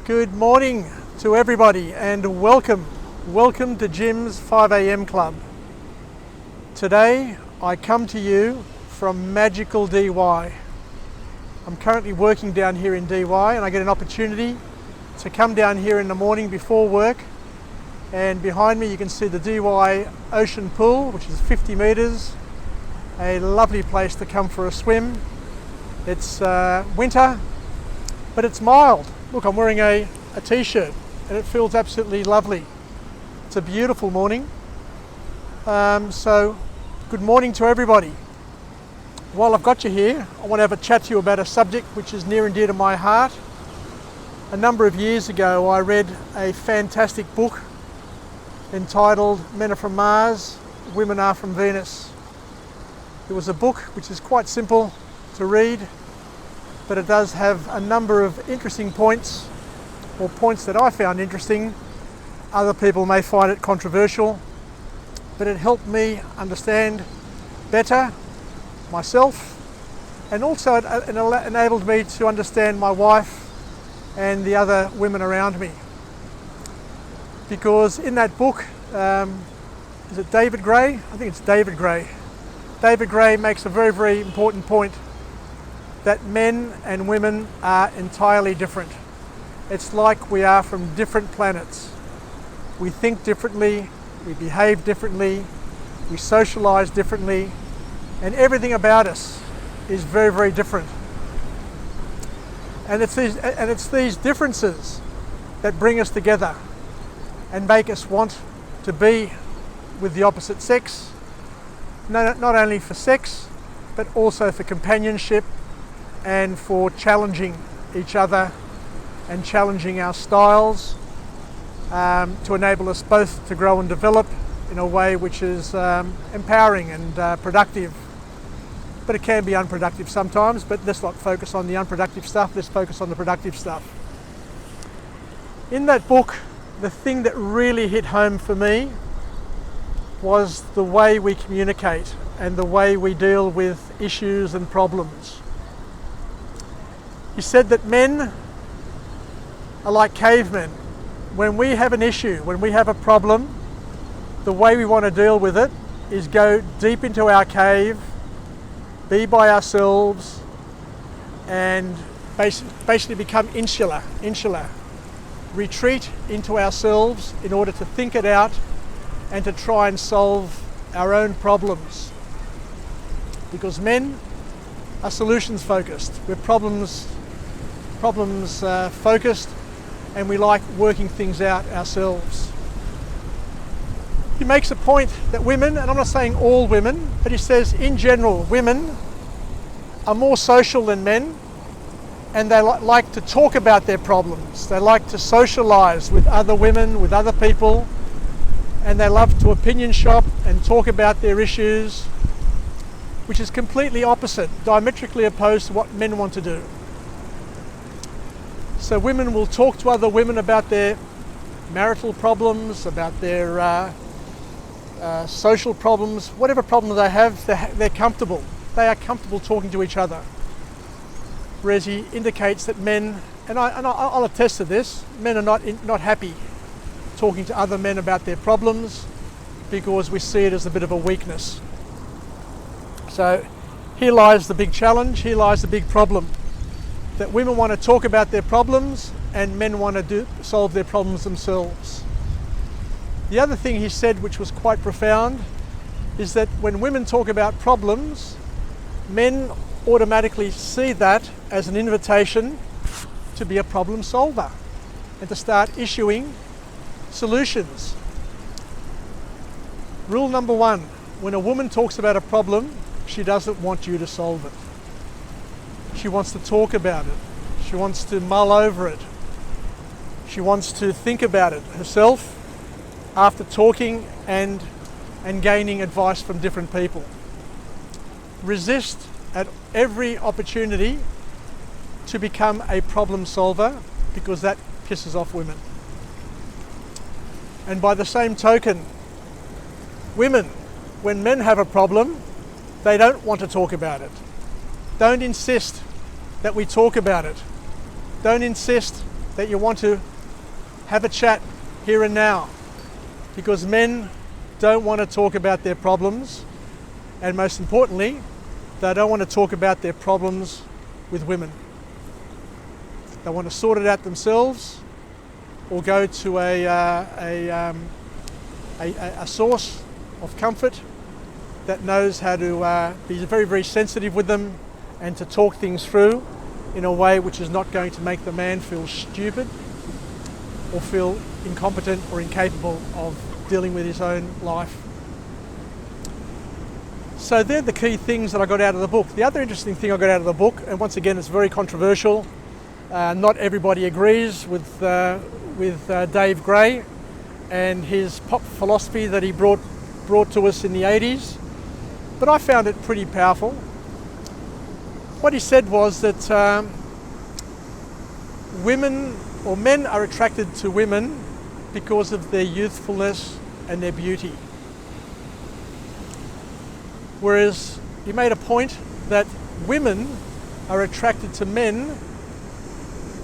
Good morning to everybody and welcome to Jim's 5 a.m. Club. Today I come to you from magical DY. I'm currently working down here in DY and I get an opportunity to come down here in the morning before work, and behind me you can see the DY Ocean Pool, which is 50 metres, a lovely place to come for a swim. It's winter, but it's mild. Look, I'm wearing a t-shirt and it feels absolutely lovely. It's a beautiful morning. So good morning to everybody. While I've got you here, I want to have a chat to you about a subject which is near and dear to my heart. A number of years ago I read a fantastic book entitled Men Are From Mars, Women Are From Venus. It was a book which is quite simple to read, but it does have a number of interesting points, or points that I found interesting. Other people may find it controversial, but it helped me understand better myself, and also it enabled me to understand my wife and the other women around me. Because in that book, is it David Gray? I think it's David Gray. David Gray makes a very, very important point, that men and women are entirely different. It's like we are from different planets. We think differently, we behave differently, we socialise differently, and everything about us is very, very different. And it's these differences that bring us together and make us want to be with the opposite sex, not only for sex, but also for companionship and for challenging each other and challenging our styles, to enable us both to grow and develop in a way which is empowering and productive. But it can be unproductive sometimes, but let's not focus on the unproductive stuff, let's focus on the productive stuff. In that book, the thing that really hit home for me was the way we communicate and the way we deal with issues and problems. He said that men are like cavemen. When we have an issue, when we have a problem, the way we want to deal with it is go deep into our cave, be by ourselves, and basically become insular. Retreat into ourselves in order to think it out and to try and solve our own problems. Because men are solutions focused. We're problems focused, and we like working things out ourselves. He makes a point that women, and I'm not saying all women, but he says in general women are more social than men, and they like to talk about their problems. They like to socialise with other women, with other people, and they love to opinion shop and talk about their issues, which is completely opposite, diametrically opposed to what men want to do. So women will talk to other women about their marital problems, about their social problems, whatever problem they have, they're comfortable. They are comfortable talking to each other. Whereas he indicates that men, and I'll attest to this, men are not happy talking to other men about their problems, because we see it as a bit of a weakness. So here lies the big challenge, here lies the big problem, that women want to talk about their problems and men want to solve their problems themselves. The other thing he said, which was quite profound, is that when women talk about problems, men automatically see that as an invitation to be a problem solver and to start issuing solutions. Rule number one, when a woman talks about a problem, she doesn't want you to solve it. She wants to talk about it. She wants to mull over it. She wants to think about it herself after talking and gaining advice from different people. Resist at every opportunity to become a problem solver, because that pisses off women. And by the same token, women, when men have a problem, they don't want to talk about it. Don't insist that we talk about it. Don't insist that you want to have a chat here and now, because men don't want to talk about their problems, and most importantly, they don't want to talk about their problems with women. They want to sort it out themselves, or go to a source of comfort that knows how to be very, very sensitive with them and to talk things through in a way which is not going to make the man feel stupid or feel incompetent or incapable of dealing with his own life. So they're the key things that I got out of the book. The other interesting thing I got out of the book, and once again it's very controversial, not everybody agrees with Dave Gray and his pop philosophy that he brought to us in the 80s, but I found it pretty powerful. What he said was that women or men are attracted to women because of their youthfulness and their beauty. Whereas he made a point that women are attracted to men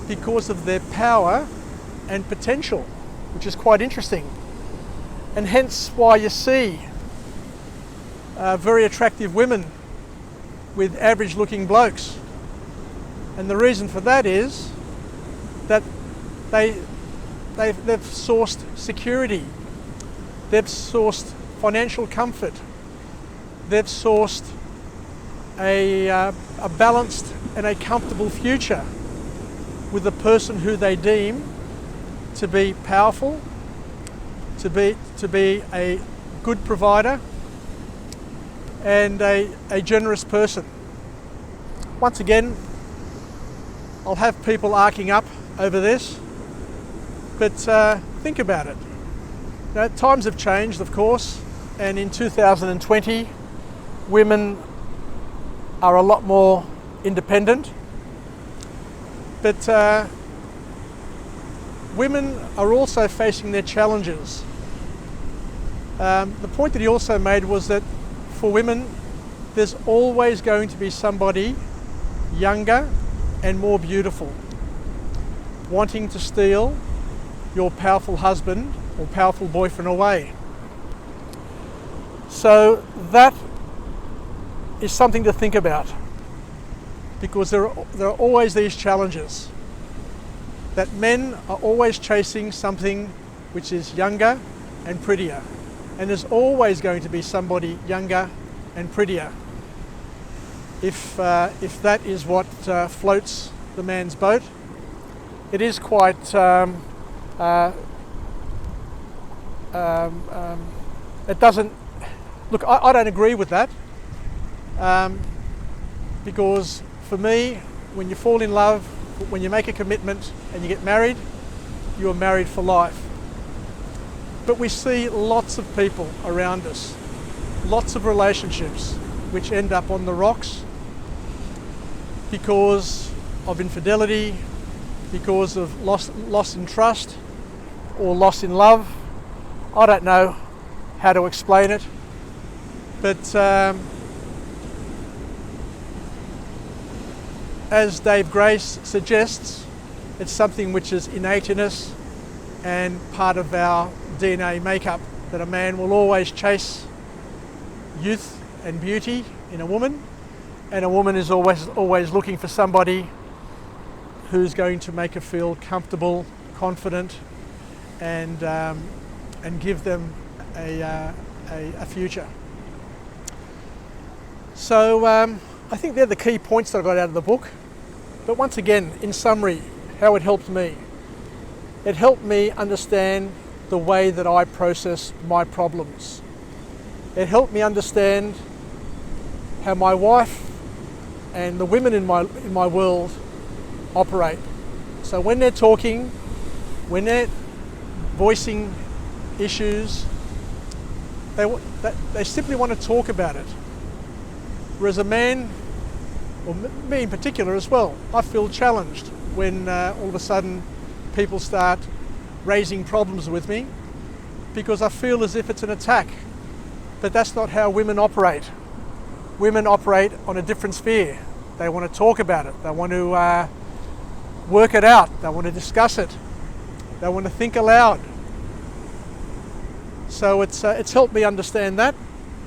because of their power and potential, which is quite interesting. And hence why you see very attractive women with average looking blokes. And the reason for that is that they've sourced security, they've sourced financial comfort, they've sourced a balanced and a comfortable future with the person who they deem to be powerful, to be a good provider and a generous person. Once again, I'll have people arcing up over this, but think about it. Now, times have changed, of course, and in 2020 women are a lot more independent, but women are also facing their challenges. The point that he also made was that for women, there's always going to be somebody younger and more beautiful wanting to steal your powerful husband or powerful boyfriend away. So that is something to think about, because there are always these challenges, that men are always chasing something which is younger and prettier, and there's always going to be somebody younger and prettier if that is what floats the man's boat. It is quite it doesn't look, I don't agree with that, because for me, when you fall in love, when you make a commitment and you get married, you are married for life. But we see lots of people around us, lots of relationships which end up on the rocks because of infidelity, because of loss in trust or loss in love. I don't know how to explain it, but as Dave Gray suggests, it's something which is innate in us and part of our DNA makeup, that a man will always chase youth and beauty in a woman, and a woman is always looking for somebody who's going to make her feel comfortable, confident, and give them a future. So I think they're the key points that I got out of the book. But once again, in summary, how it helped me. It helped me understand the way that I process my problems. It helped me understand how my wife and the women in my world operate. So when they're talking, when they're voicing issues, they simply want to talk about it. Whereas a man, or me in particular as well, I feel challenged when all of a sudden people start raising problems with me, because I feel as if it's an attack. But that's not how women operate. Women operate on a different sphere. They want to talk about it. They want to work it out. They want to discuss it. They want to think aloud. So it's helped me understand that.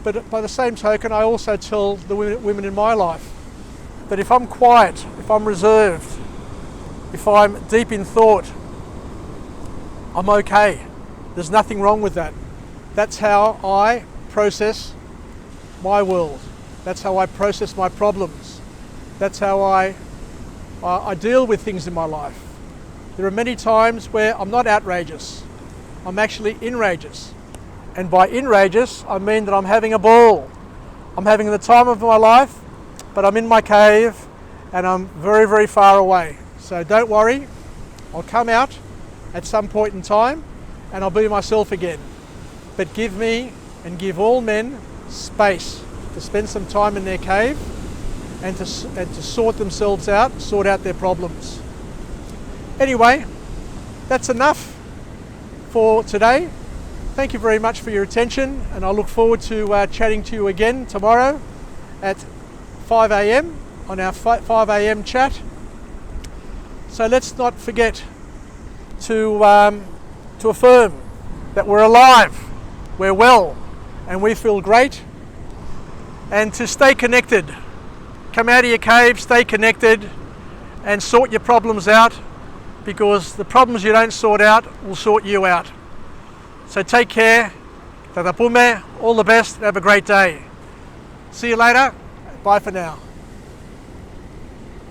But by the same token, I also tell the women in my life that if I'm quiet, if I'm reserved, if I'm deep in thought, I'm okay. There's nothing wrong with that. That's how I process my world. That's how I process my problems. That's how I deal with things in my life. There are many times where I'm not outrageous. I'm actually enrageous. And by enrageous, I mean that I'm having a ball. I'm having the time of my life, but I'm in my cave and I'm very, very far away. So don't worry, I'll come out at some point in time and I'll be myself again. But give me and give all men space to spend some time in their cave and to sort themselves out, sort out their problems. Anyway, that's enough for today. Thank you very much for your attention, and I look forward to chatting to you again tomorrow at 5 a.m. on our 5 a.m. chat. So let's not forget to affirm that we're alive, we're well, and we feel great, and to stay connected. Come out of your cave, stay connected, and sort your problems out, because the problems you don't sort out will sort you out. So take care, tatapume, all the best, have a great day. See you later, bye for now.